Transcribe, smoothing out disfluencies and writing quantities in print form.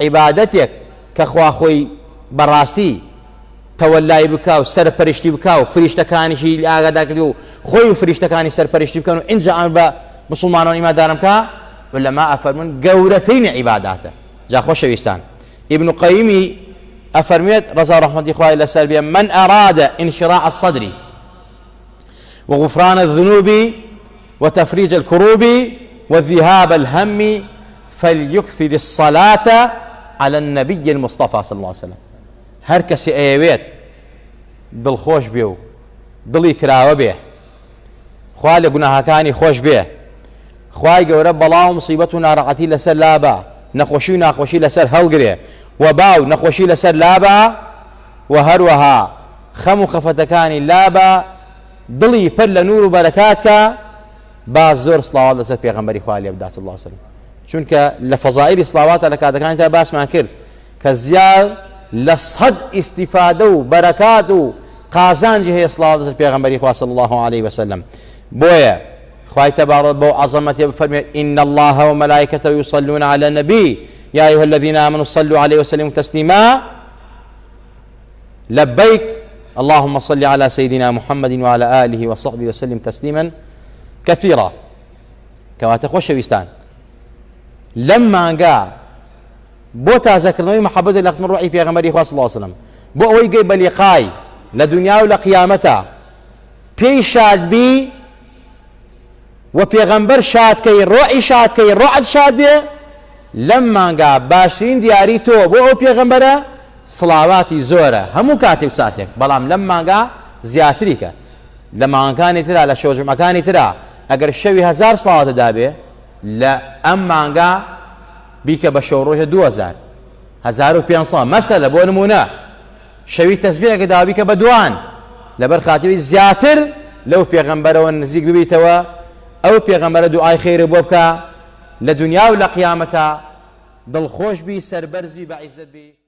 عیبادەتێک کە خوا خۆی بەڕاستی تەوەلای بکا و سەرپەرشتی بکا و فریشتەکانیشی ئاگادار کردی و خۆی و فریشتەکانی سەرپەرشتی بکەن و ئینجا ئەم بە مسلمانان ئیماندارم کە ولەما ئەفەرمون گەورەترین عیباداتە. جا خۆشەویستان ابن قەیمی أفرميت رضا رحمة إخوائي لسلبيا من أراد انشراح الصدر وغفران الذنوب وتفريج الكروب وذهاب الهم فليكثر الصلاة على النبي المصطفى صلى الله عليه وسلم. هر كسي أيويت دڵخۆش بێ و دڵی کراوە بێ خوا لە گوناهەکانی خۆش بێ خوای گەورە بەڵاو مصیبەت و ناڕەحەتی لەسەر لابە نەخۆشی و ناخۆشی لەسەر هەڵگرێ و باو نەخۆشی لەسەر لابە و هەروەها خەم و خەفەتەکانی لابە دڵی پەر لە نور و بەرەکاتکە با زۆر سڵاوات لەسەر پێغەمبەری خوا لێ بدات صلی الله عليه وسلم. چونکە لە فەزائیلی سڵاواتە لە کاتەکانیدا باسمان کرد کە زیاد لە سەد ئیستیفادە و بەرەکات و قازانجی هەیە سڵاوات لەسەر پێغەمبەری خوا صلی الله عليه وسلم. بۆیە خوای تبارك بو عظمته بفرمي إن الله وملائكته يصلون على النبي يا أيها الذين آمنوا صلوا عليه وسلموا تسليما لبيك اللهم صل على سيدنا محمد وعلى آله وصحبه وسلم تسليما كثيرا. كواتە خۆشەویستان لما قا بۆ تازەکردنەوەی محەبەت لە خزمەت ڕوحی پێغەمبەری خوا صلی الله عليه وسلم بۆ ئەوەی گەی بە لیقای لە دنیا و لە قیامەتە پێی شادبی و پێغەمبەر شادکەی ڕۆحی شادکەی ڕۆحت شاد بێ لەم مانگا باشترین دیاری تۆ بۆ ئەو پێغەمبەرە سڵاواتی زۆرە هەموو کاتێک ساتێک بەڵام لەم مانگا زیاتری کە لە مانگەکانی ترا لە شەوجمەکانی ترا ئەگەر شەوی 1000 سڵاواتە دابێ لە ئەم مانگا بیکە بە شەو ڕۆژە 2000 1500 مەسەلە بۆ نمونە شەوی تەسبیحێکە داوا بیکە بە دوان لەبەر خاتەوەی زیاتر لەو پێغەمبەرەوە نزیک ببیتەوە ئەو پێغەمبەرە دوعای خێرە بۆ بکە لە دنیا و لە قیامەتە دڵخۆش بی سەربەرز بی بە عیزت بی.